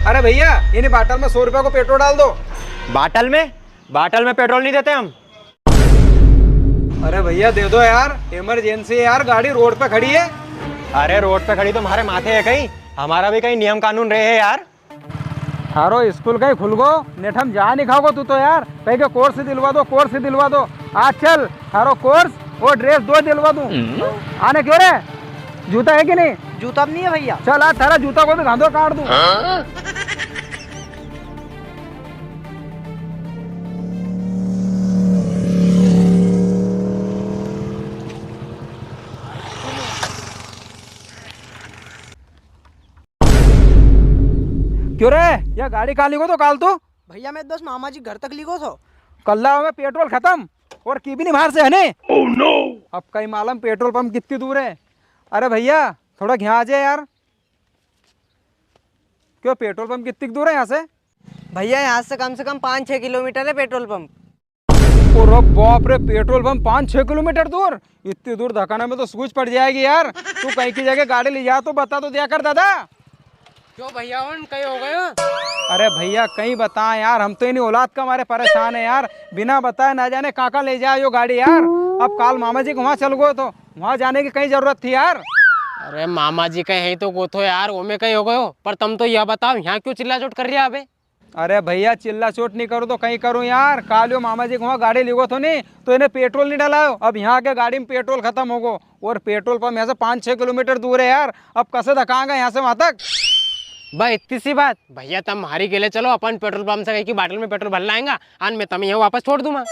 अरे भैया इन्हीं बाटल में 100 रुपए को पेट्रोल डाल दो। बाटल में पेट्रोल नहीं देते हम। अरे भैया दे दो यार, इमरजेंसी है यार, गाड़ी रोड पे खड़ी है। अरे रोड पे खड़ी तो हमारे माथे है कहीं, हमारा भी कहीं नियम कानून रहे है यार। थारो स्कूल कहीं खुल गो नेठ हम जा नहीं खाओ तू तो यार, कहीं के कोर्स दिलवा दो। आज चल थारो कोर्स और ड्रेस दो दिलवा दूं। आने क्यों रे, जूता है कि नहीं? जूता अब नहीं है भैया। चल आज थारा जूता को भी गांधो काट दूं। क्यों रे, या गाड़ी काली को तो काल तू। भैया मैं बस मामा जी घर तक लिखो तो कल्ला में पेट्रोल खत्म और की भी नहीं बाहर से है ने। oh, no! अब कहीं मालूम पेट्रोल पंप कितनी दूर है। अरे भैया थोड़ा घिया आ जाए यार। क्यों पेट्रोल पंप कितनी दूर है यहाँ से? भैया यहाँ से कम 5-6 किलोमीटर है पेट्रोल पंप। और बाप रे, पेट्रोल पंप 5-6 किलोमीटर दूर? इतनी दूर धकाने में तो सूझ पड़ जाएगी यार। तू कहीं की जगह गाड़ी ले जा तो बता तो दिया कर दादा। क्यों भैया कहीं हो गए? अरे भैया कहीं बता यार, हम तो इन्हीं औलाद का हमारे परेशान है यार, बिना बताए ना जाने काका ले जाए यो गाड़ी यार। अब काल मामा जी को वहाँ चल गो तो वहाँ जाने की कहीं जरूरत थी यार। अरे मामा जी कहीं तो गोथो यार, वो में कहीं हो गए हो। पर तुम तो यह बताओ यहाँ क्यों चिल्ला चोट कर रही है अबे? अरे भैया चिल्ला चोट नहीं करूँ तो कहीं करूँ यार। कालियो मामा जी को वहाँ गाड़ी लिगो तो नहीं तो इन्हें पेट्रोल नहीं डलाओ। अब यहाँ के गाड़ी में पेट्रोल खत्म हो गो और पेट्रोल पंप यहाँ से 5-6 किलोमीटर दूर है यार। अब कैसे धकाएंगे यहाँ से वहाँ तक? भाई इतनी सी बात भैया, तुम हमारी के लिए चलो, अपन पेट्रोल पंप से कहीं की बाटल में पेट्रोल भर लाएंगा आन में तुम्हें यहाँ वापस छोड़ दूंगा।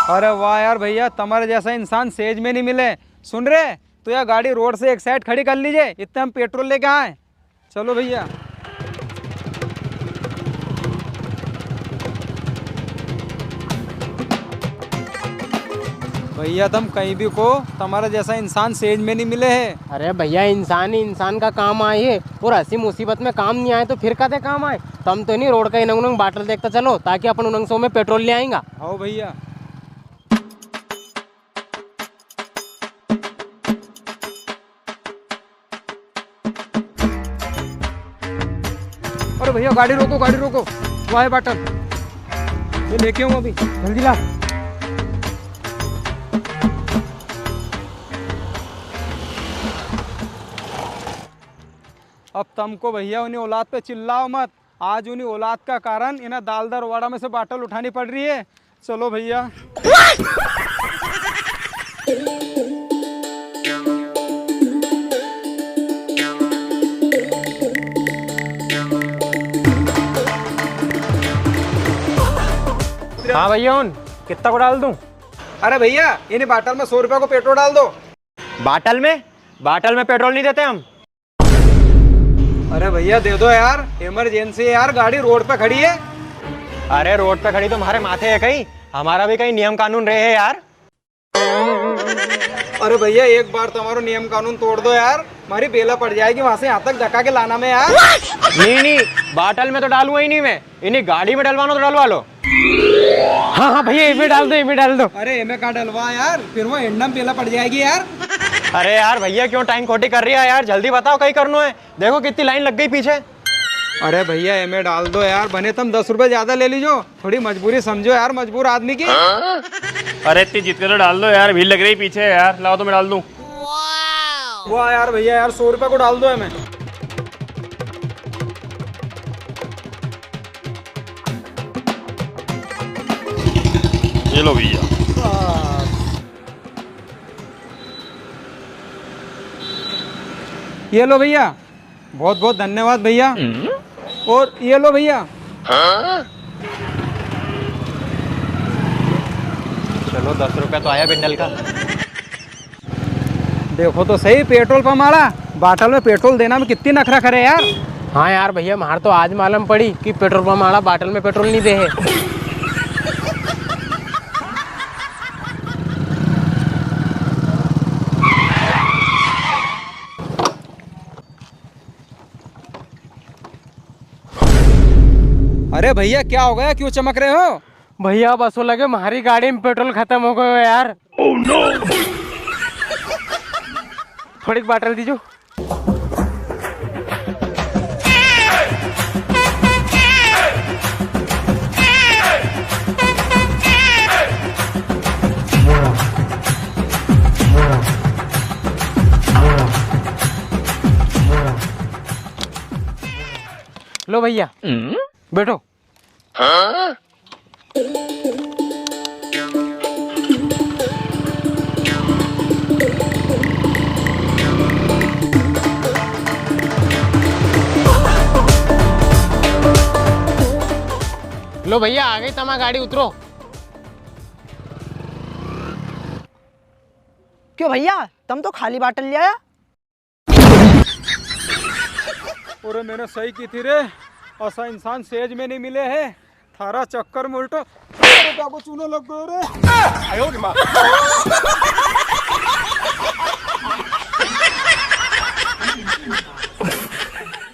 अरे वाह यार भैया, तुम्हारे जैसा इंसान सेज में नहीं मिले। सुन रहे तो यह गाड़ी रोड से एक साइड खड़ी कर लीजिए, इतने हम पेट्रोल लेके आए। चलो भैया। भैया तुम कहीं भी को तुम्हारा जैसा इंसान सेज में नहीं मिले है। अरे भैया इंसान ही इंसान का काम आए है, और ऐसी मुसीबत में काम नहीं आए तो फिर कदे काम आए। तुम तो नहीं रोड का इनंग उनंग बाटल देखते चलो ताकि अपन उनंग सौ में पेट्रोल ले आएंगा। हाँ भैया। अरे भैया गाड़ी रोको, वो है बाटल, ये लेके हूँ अभी, जल्दी ला। अब तुमको भैया उन्हीं औलाद पे चिल्लाओ मत। आज उन्हीं औलाद का कारण इन्हें दाल दरवाड़ा में से बाटल उठानी पड़ रही है। चलो भैया। हाँ भैया उन कितना को डाल दूं? अरे भैया इन्हीं बाटल में 100 रुपए को पेट्रोल डाल दो। बाटल में पेट्रोल नहीं देते हम। अरे भैया दे दो यार, इमरजेंसी है यार, गाड़ी रोड पे खड़ी है। अरे रोड पे खड़ी तो हमारे माथे है कहीं, हमारा भी कहीं नियम कानून रहे है यार। अरे भैया एक बार तुम्हारा नियम कानून तोड़ दो यार, हमारी बेला पड़ जाएगी वहां से यहाँ तक धक्का के लाना में यार। नहीं बाटल में तो डालूंगा ही नहीं मैं, इन्हीं गाड़ी में डलवाना तो डलवा लो। हाँ भैया इनमें डाल दो। अरे इनमें कहाँ डलवा यार, फिर वो एंडम बेला पड़ जाएगी यार। अरे यार भैया क्यों टाइम खोटी कर रही है यार, जल्दी बताओ कहीं करना है, देखो कितनी लाइन लग गई पीछे। अरे भैया एमे डाल दो यार, बने तुम 10 रुपए ज्यादा ले लीजो, थोड़ी मजबूरी समझो यार, मजबूर आदमी की। अरे इतनी जीत कर डाल दो यार, भीड़ लग रही पीछे यार, लाओ तो मैं डाल दूं। वाह यार भैया यार 100 रुपए को डाल दो हमें। ये लो भैया। ये लो भैया, बहुत बहुत धन्यवाद भैया। और ये लो भैया। चलो 10 रुपया तो आया बिंडल का। देखो तो सही पेट्रोल पंप वाला बाटल में पेट्रोल देना में कितनी नखरा करे यार। हाँ यार भैया हमार तो आज मालूम पड़ी कि पेट्रोल पंप वाला बाटल में पेट्रोल नहीं दे है। अरे भैया क्या हो गया, क्यों चमक रहे हो? भैया बस वो लगे हमारी गाड़ी में पेट्रोल खत्म हो गया यार। Oh, no! थोड़ी बाटल दीजिए। लो भैया बैठो। लो भैया आ गई तमा गाड़ी, उतरो। क्यों भैया, तुम तो खाली बाटल ले आया। अरे मैंने सही की थी रे, ऐसा इंसान सेज में नहीं मिले है। थारा चक्कर में उल्टो को चूना लग गए रे।